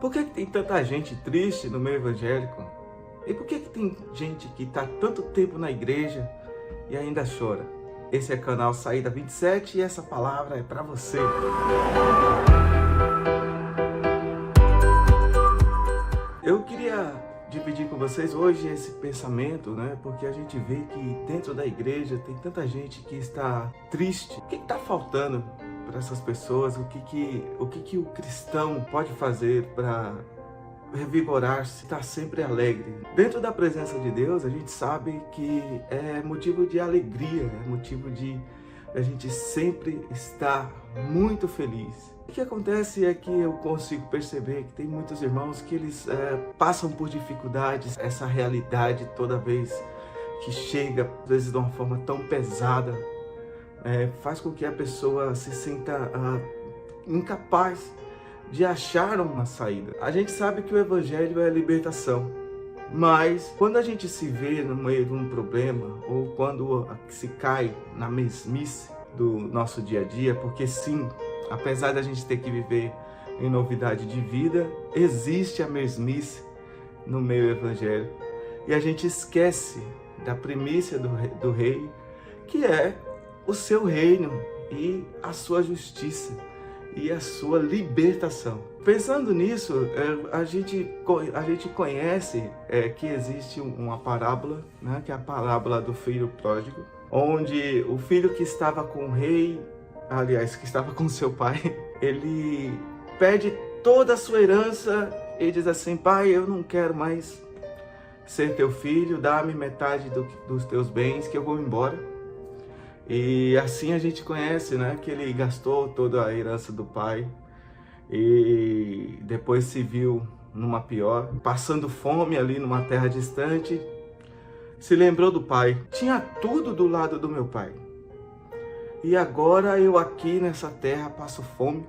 Por que tem tanta gente triste no meio evangélico? E por que tem gente que está tanto tempo na igreja e ainda chora? Esse é o canal Saída 27 e essa palavra é para você. Eu queria dividir com vocês hoje esse pensamento, né? Porque a gente vê que dentro da igreja tem tanta gente que está triste. O que está faltando para essas pessoas? O que o cristão pode fazer para revigorar-se, estar sempre alegre? Dentro da presença de Deus, a gente sabe que é motivo de alegria, é motivo de a gente sempre estar muito feliz. O que acontece é que eu consigo perceber que tem muitos irmãos que eles passam por dificuldades. Essa realidade toda vez que chega, às vezes de uma forma tão pesada, faz com que a pessoa se sinta incapaz de achar uma saída. A gente sabe que o evangelho é a libertação, mas quando a gente se vê no meio de um problema ou quando se cai na mesmice do nosso dia a dia, porque sim, apesar da gente ter que viver em novidade de vida, existe a mesmice no meio evangélico e a gente esquece da primícia do rei, que é o seu reino e a sua justiça e a sua libertação. Pensando nisso, a gente conhece que existe uma parábola, né, que é a parábola do filho pródigo, onde o filho que estava com o rei, aliás, que estava com seu pai, ele pede toda a sua herança e diz assim: pai, eu não quero mais ser teu filho, dá-me metade dos teus bens que eu vou embora. E assim a gente conhece, né, que ele gastou toda a herança do pai e depois se viu numa pior, passando fome ali numa terra distante. Se lembrou do pai, tinha tudo do lado do meu pai, e agora eu aqui nessa terra passo fome.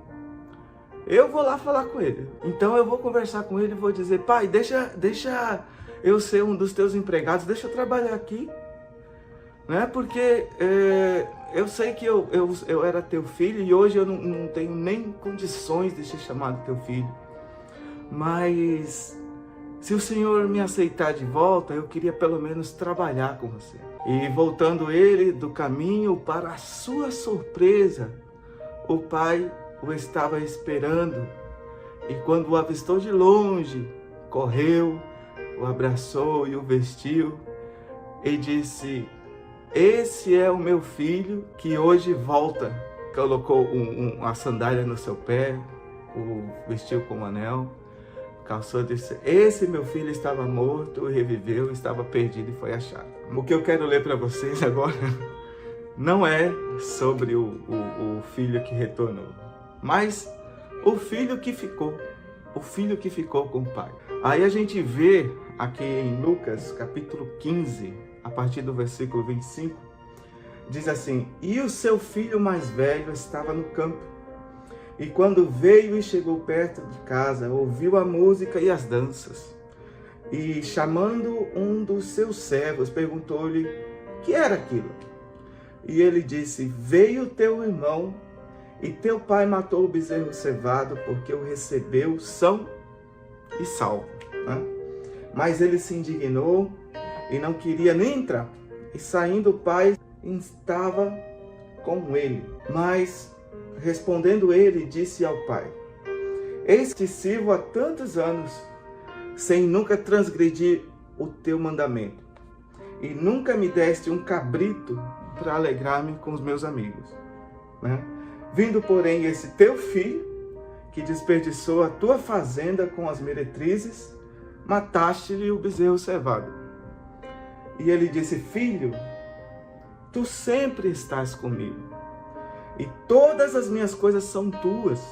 Eu vou lá falar com ele, então eu vou conversar com ele e vou dizer: pai, deixa eu ser um dos teus empregados, deixa eu trabalhar aqui, né? Porque eu sei que eu era teu filho e hoje eu não tenho nem condições de ser chamado teu filho, mas se o Senhor me aceitar de volta, eu queria pelo menos trabalhar com você. E voltando ele do caminho, para a sua surpresa, o pai o estava esperando. E quando o avistou de longe, correu, o abraçou e o vestiu e disse: esse é o meu filho que hoje volta. Colocou a sandália no seu pé, o vestiu com um anel, calçou e disse: esse meu filho estava morto e reviveu, estava perdido e foi achado. O que eu quero ler para vocês agora não é sobre o filho que retornou, mas o filho que ficou com o pai. Aí a gente vê aqui em Lucas capítulo 15, a partir do versículo 25, diz assim: e o seu filho mais velho estava no campo. E quando veio e chegou perto de casa, ouviu a música e as danças. E chamando um dos seus servos, perguntou-lhe: que era aquilo? E ele disse: veio teu irmão, e teu pai matou o bezerro cevado, porque o recebeu são e salvo. Mas ele se indignou e não queria nem entrar. E saindo o pai estava com ele. Mas respondendo ele, disse ao pai: eis que sirvo há tantos anos, sem nunca transgredir o teu mandamento, e nunca me deste um cabrito para alegrar-me com os meus amigos, né? Vindo, porém, esse teu filho, que desperdiçou a tua fazenda com as meretrizes, mataste-lhe o bezerro cevado. E ele disse: filho, tu sempre estás comigo, e todas as minhas coisas são tuas.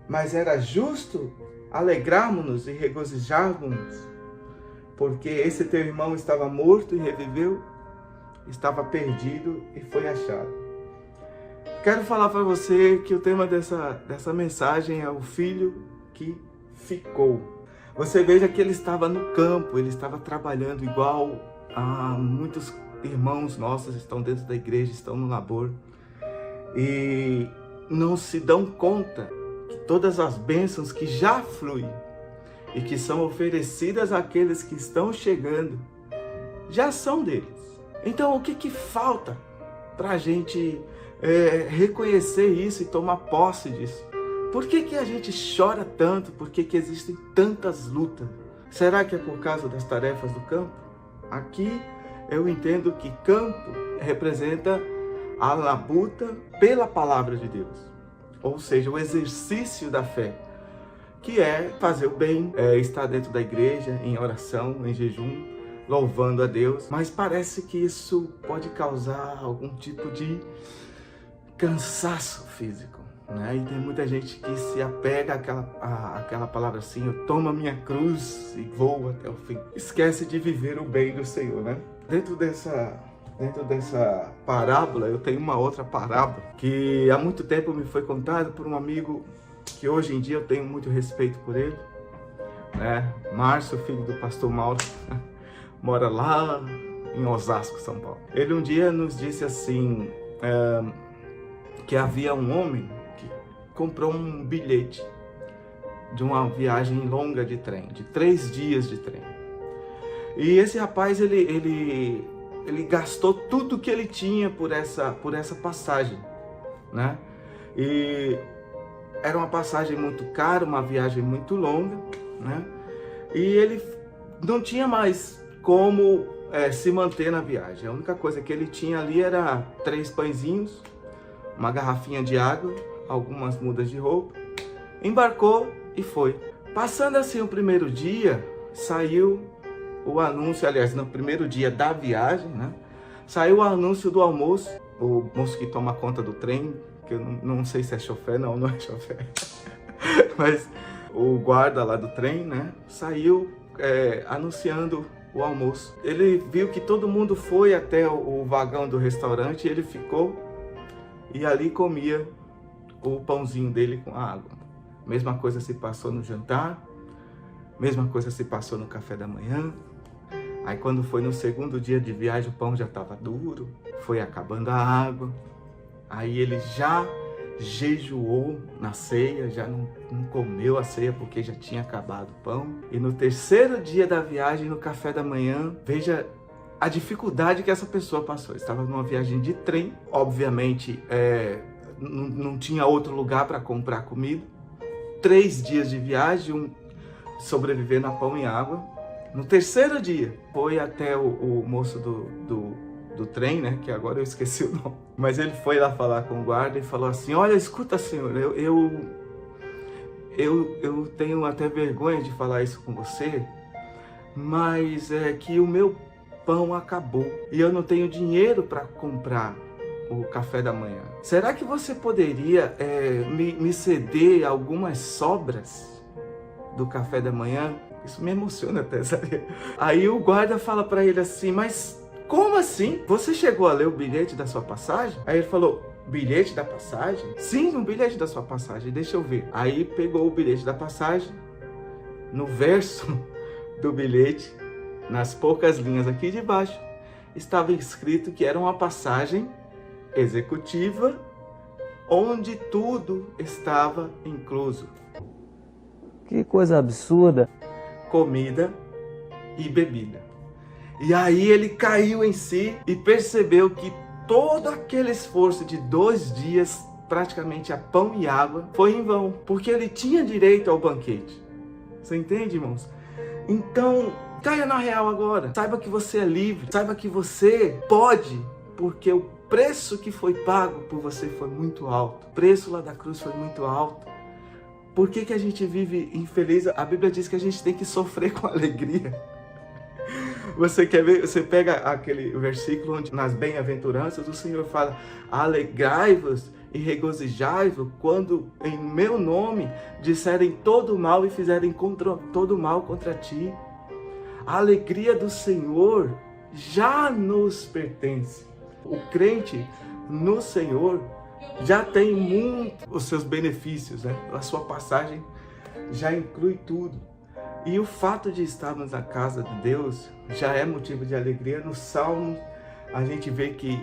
Mas era justo alegrarmos-nos e regozijarmos-nos, porque esse teu irmão estava morto e reviveu, estava perdido e foi achado. Quero falar para você que o tema dessa mensagem é o filho que ficou. Você veja que ele estava no campo, ele estava trabalhando igual a muitos irmãos nossos estão dentro da igreja, estão no labor e não se dão conta que todas as bênçãos que já fluem e que são oferecidas àqueles que estão chegando, já são deles. Então, o que falta para a gente reconhecer isso e tomar posse disso? Por que a gente chora tanto? Por que existem tantas lutas? Será que é por causa das tarefas do campo? Aqui eu entendo que campo representa a labuta pela palavra de Deus, ou seja, o exercício da fé, que é fazer o bem, estar dentro da igreja, em oração, em jejum, louvando a Deus. Mas parece que isso pode causar algum tipo de cansaço físico, né? E tem muita gente que se apega àquela palavra assim: eu tomo a minha cruz e vou até o fim. Esquece de viver o bem do Senhor, né? Dentro dessa parábola, eu tenho uma outra parábola que há muito tempo me foi contada por um amigo que hoje em dia eu tenho muito respeito por ele, né? Márcio, filho do pastor Mauro, mora lá em Osasco, São Paulo. Ele um dia nos disse assim, que havia um homem que comprou um bilhete de uma viagem longa de trem, de 3 dias de trem. E esse rapaz, ele gastou tudo que ele tinha por essa passagem, né? E era uma passagem muito cara, uma viagem muito longa, né? E ele não tinha mais como se manter na viagem. A única coisa que ele tinha ali era 3 pãezinhos, uma garrafinha de água, algumas mudas de roupa. Embarcou e foi. Passando assim o primeiro dia, saiu o anúncio, aliás, no primeiro dia da viagem, né? Saiu o anúncio do almoço. O moço que toma conta do trem, que eu não sei se é chofer, não é chofer. Mas o guarda lá do trem, né? Saiu anunciando o almoço. Ele viu que todo mundo foi até o vagão do restaurante e ele ficou e ali comia o pãozinho dele com a água. Mesma coisa se passou no jantar, mesma coisa se passou no café da manhã. Aí quando foi no segundo dia de viagem, o pão já estava duro, foi acabando a água. Aí ele já jejuou na ceia, já não comeu a ceia porque já tinha acabado o pão. E no terceiro dia da viagem, no café da manhã, veja a dificuldade que essa pessoa passou. Estava numa viagem de trem, obviamente não tinha outro lugar para comprar comida. 3 dias de viagem, sobrevivendo a pão e água. No terceiro dia, foi até o moço do trem, né? Que agora eu esqueci o nome. Mas ele foi lá falar com o guarda e falou assim: olha, escuta, senhor, eu tenho até vergonha de falar isso com você, mas é que o meu pão acabou e eu não tenho dinheiro para comprar o café da manhã. Será que você poderia me ceder algumas sobras do café da manhã? Isso me emociona até, sabe? Aí o guarda fala para ele assim: mas como assim? Você chegou a ler o bilhete da sua passagem? Aí ele falou: bilhete da passagem? Sim, o bilhete da sua passagem, deixa eu ver. Aí pegou o bilhete da passagem. No verso do bilhete, nas poucas linhas aqui de baixo, estava escrito que era uma passagem executiva onde tudo estava incluso. Que coisa absurda! Comida e bebida. E aí ele caiu em si e percebeu que todo aquele esforço de 2 dias, praticamente a pão e água, foi em vão, porque ele tinha direito ao banquete. Você entende, irmãos? Então, caia na real agora. Saiba que você é livre, saiba que você pode, porque o preço que foi pago por você foi muito alto. O preço lá da cruz foi muito alto. Por que a gente vive infeliz? A Bíblia diz que a gente tem que sofrer com alegria. Você quer ver? Você pega aquele versículo onde nas bem-aventuranças o Senhor fala: alegrai-vos e regozijai-vos quando em meu nome disserem todo mal e fizerem todo mal contra ti. A alegria do Senhor já nos pertence. O crente no Senhor já tem muito os seus benefícios, né? A sua passagem já inclui tudo. E o fato de estarmos na casa de Deus já é motivo de alegria. No Salmo a gente vê que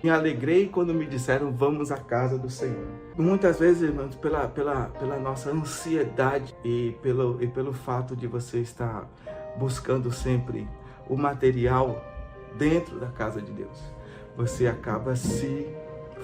me alegrei quando me disseram vamos à casa do Senhor. Muitas vezes, irmãos, pela nossa ansiedade e pelo fato de você estar buscando sempre o material dentro da casa de Deus, você acaba se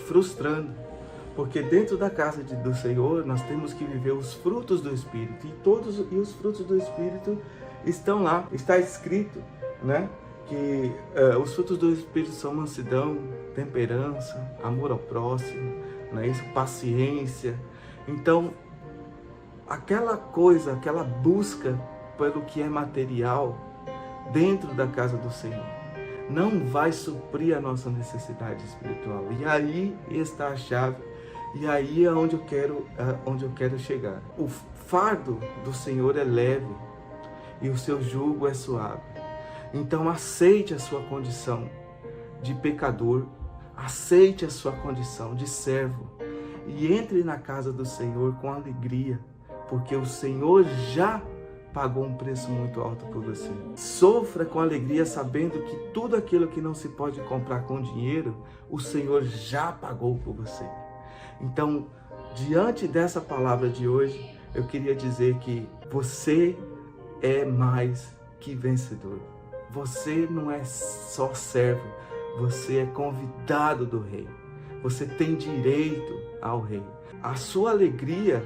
frustrando. Porque dentro da casa do Senhor nós temos que viver os frutos do Espírito. E os frutos do Espírito estão lá. Está escrito, né? Que os frutos do Espírito são mansidão, temperança, amor ao próximo, não é isso? Paciência. Então, aquela busca pelo que é material dentro da casa do Senhor não vai suprir a nossa necessidade espiritual. E aí está a chave. E aí é onde eu quero chegar. O fardo do Senhor é leve e o seu jugo é suave. Então aceite a sua condição de pecador, aceite a sua condição de servo e entre na casa do Senhor com alegria, porque o Senhor já pagou um preço muito alto por você. Sofra com alegria sabendo que tudo aquilo que não se pode comprar com dinheiro, o Senhor já pagou por você. Então, diante dessa palavra de hoje, eu queria dizer que você é mais que vencedor. Você não é só servo, você é convidado do Rei. Você tem direito ao Rei. A sua alegria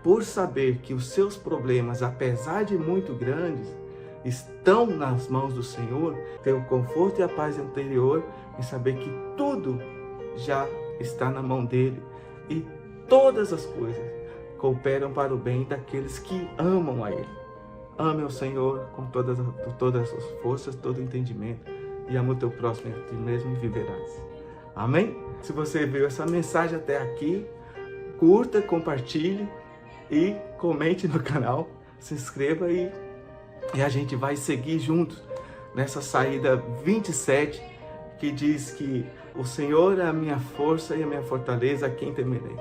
por saber que os seus problemas, apesar de muito grandes, estão nas mãos do Senhor, ter o conforto e a paz interior em saber que tudo já está na mão dele. E todas as coisas cooperam para o bem daqueles que amam a Ele. Ame ao Senhor com todas as forças, todo o entendimento. E ama o teu próximo e tu mesmo viverás. Amém? Se você viu essa mensagem até aqui, curta, compartilhe e comente no canal. Se inscreva e a gente vai seguir juntos nessa saída 27, que diz que o Senhor é a minha força e a minha fortaleza, a quem temerei.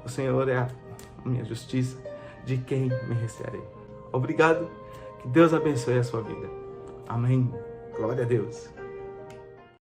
O Senhor é a minha justiça, de quem me recearei. Obrigado, que Deus abençoe a sua vida. Amém. Glória a Deus.